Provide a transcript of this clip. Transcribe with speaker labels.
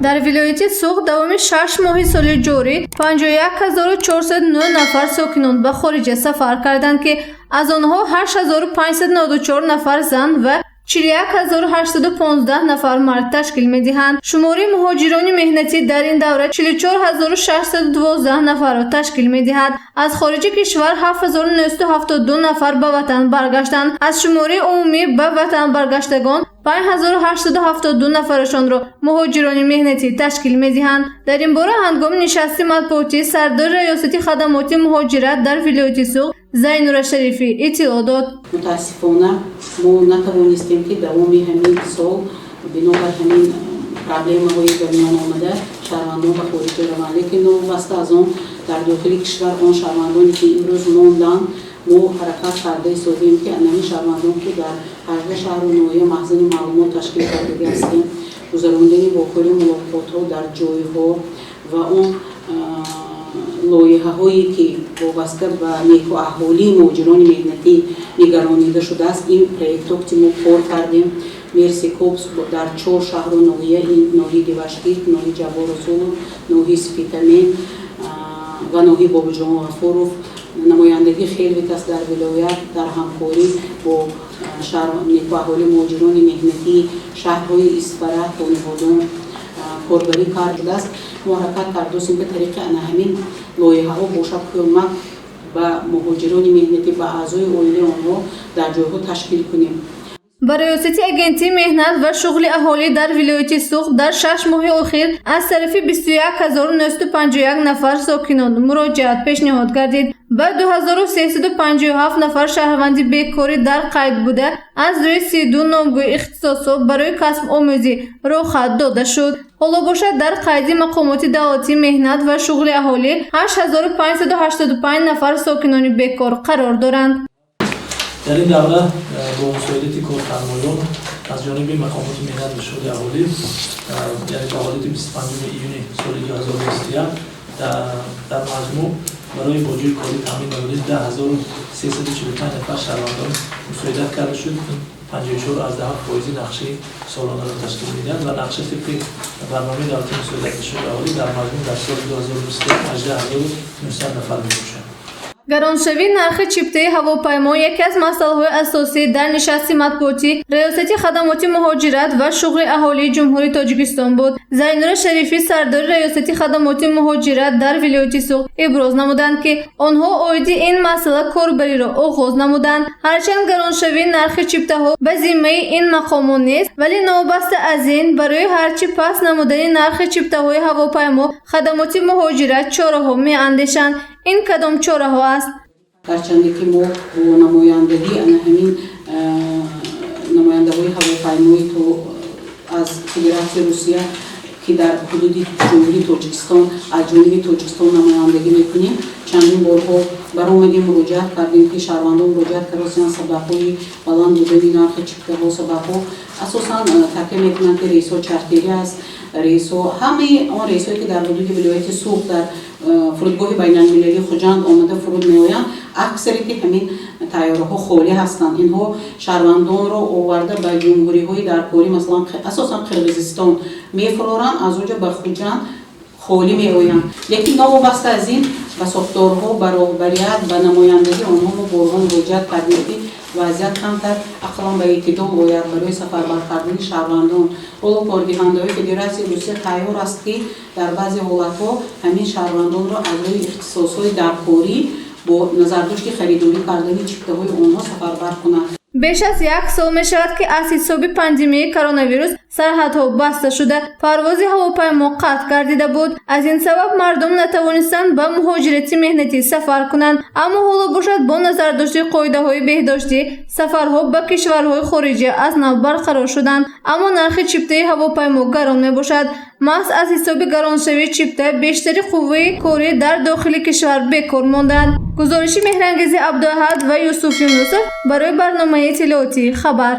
Speaker 1: дар вилояти Суғд давоми 6 моҳи соли ҷорӣ 51409 нафар сокинон ба хориҷа сафар карданд ки аз онҳо 8594 нафар зан ва 41815 нафар мард ташкил медиҳанд. Шумори муҳоҷирони меҳнатӣ дар ин давра 44612 нафарро ташкил медиҳад. Аз хориҷи кишвар 7972 нафар ба ватан баргаштанд. Аз шумори умумӣ ба ватан баргаштагон 5872 нафарашонро муҳоҷирони меҳнатӣ ташкил медиҳанд. Дар ин бора ҳангоми нишасти матбуотӣ сардори раёсати хадамоти муҳоҷират дар вилояти Суғд Зайнура Шарифӣ иттилоъ дод.
Speaker 2: Мутаассифона мо натавонистем ки давоми ҳамин сол бинобар ҳамин проблемаҳои ба миён омада шаҳрвандон ба хориҷ раванд, лекин новобаста аз он дар дохили кишвар он шаҳрвандоне ки имрӯз монданд мо ҳаракат карда истодем ки анами шаҳрвандон ки дар 18 шаҳру ноҳия маҳзани маълумот ташкил карда ҳастем, гузарондани вохӯри мулоқотҳо дар ҷойҳо ва он лоиҳаҳое ки вобаста ба неҳолии муҳоҷирони меҳнатӣ нигаронида шудааст, ин проектҳо ки мо кор кардем. Мерси Копс дар 4 шаҳру ноҳия, ин ноҳияи Дивашкит, ноҳияи Ҷаборусулов, ноҳияи Спитамин ва ноҳияи Бобиҷон Ғафуров намояндагӣ Хелвитас дар вилоят дар ҳамкорӣ бо неҳоли муҳоҷирони меҳнатии шаҳрҳои Истфара, Хониводон корбарӣ кардааст. мо ҳаракат кардастем ки тариқи ана ҳамин лоиҳаҳо бошад кӯмак ба муҳоҷирони меҳнатӣ ба аъзои оилаи онҳо дар ҷойҳо ташкил кунем.
Speaker 1: Ба раёсати агентии меҳнат ва шуғли аҳолӣ дар вилояти Суғд дар 6 моҳи охир аз тарафи 21951 нафар сокинон муроҷиат пешниҳод гардид. Ба 2357 нафар шаҳрванди бекорӣ дар қайд буда, аз рӯи 32 номгӯи ихтисосот барои касбомӯзӣ роҳхат дода шуд. ҳоло бошад дар қайди мақомоти давлатӣ меҳнат ва шуғли аҳолӣ 8585 нафар сокинони бекор қарор доранд.
Speaker 3: дар ин давра бо мусоидати корфармоён аз ҷониби мақомоти меҳнат ва шуғли аҳолӣ яъне таваллуди 25 июни соли 2021 дар маҷмӯъ барои боҷои кори таъмин намудани 10345 нафар шаҳрвандон мусоидат карда шуд. 54.7% нақшаи солонаро ташкил медиҳад ва нақша тибқи барномаи давлати мусоидати шуғли аҳолӣ дар маҷмӯъ дар соли 2021 18900 нафар мебошад.
Speaker 1: Гароншавии нархи чиптаи ҳавопаймо яке аз масъалаҳои асосӣ дар нишасти матбуотӣ раёсати хадамоти муҳоҷират ва шуғли аҳолии ҷумҳурии Тоҷикистон буд. Зайнура Шарифӣ сардори раёсати хадамоти муҳоҷират дар вилояти Суғд иброз намуданд ки онҳо оиди ин масъала корбариро оғоз намуданд. Ҳарчанд гароншавии нархи чиптаҳо ба зиммаи ин мақомон нест, вале новобаста аз ин барои ҳарчи паст намудани нархи чиптаҳои ҳавопаймо хадамоти муҳоҷират чораҳо меандешанд. ин кадом чораҳо аст?
Speaker 2: Гарчанде ки мо бо намояндагӣ ана ҳамин намояндаҳои ҳавопаймои то аз Федератсияи Русия ки дар ҳудуди ҷумҳурии Тоҷикистон аз ҷониби Тоҷикистон намояндагӣ мекунем, чандин борҳо баромадем муроҷиат кардем ки шаҳрвандон муроҷиат карданд сабабҳои баланд будани нархи чиптаҳо, сабабҳо асосан такя мекунанд ки рейсҳо чартирӣ аст, рейсҳо ҳамаи он рейсҳое ки дар ҳудуди вилояти Суғд дар фурудгоҳи байналмилалии Хуҷанд омада фуруд меоянд, аксарияти ҳамин тайёраҳо холӣ ҳастанд. Инҳо шаҳрвандонро оварда ба ҷумҳуриҳои даркорӣ масалан асосан Қирғизистон мефуроранд, аз онҷа ба Хуҷанд холӣ меоянд. Лекин новобаста аз ин ба сохторҳо, ба роҳбарият, ба намояндагии онҳо мо борҳо муроҷиат кардем ки вазъият камтар ақлан ба эътидол ояд барои сафарбар кардани шаҳрвандон. ҳоло кордиҳандаҳои Федератсияи Русия тайёр аст ки дар баъзе ҳолатҳо ҳамин шаҳрвандонро аз рӯи ихтисосҳои даркорӣ бо назардошти харидорӣ кардани чиптаҳои онҳо сафарбар кунанд.
Speaker 1: беш аз 1 сол мешавад ки аз ҳисоби пандемияи коронавирус сарҳадҳо баста шуда парвози ҳавопаймо қатъ гардида буд. Аз ин сабаб мардум натавонистанд ба муҳоҷирати меҳнатӣ сафар кунанд. Аммо ҳоло бошад бо назардошти қоидаҳои беҳдоштӣ сафарҳо ба кишварҳои хориҷӣ аз нав барқарор шуданд. Аммо нархи чиптаи ҳавопаймо гарон мебошад. маҳз аз ҳисоби гароншавии чипта бештари қувваи корӣ дар дохили кишвар бекор монданд. гузориши Меҳрангези Абдуаҳад ва Юсуф Юнусов барои барномаи иттилоотӣ Хабар.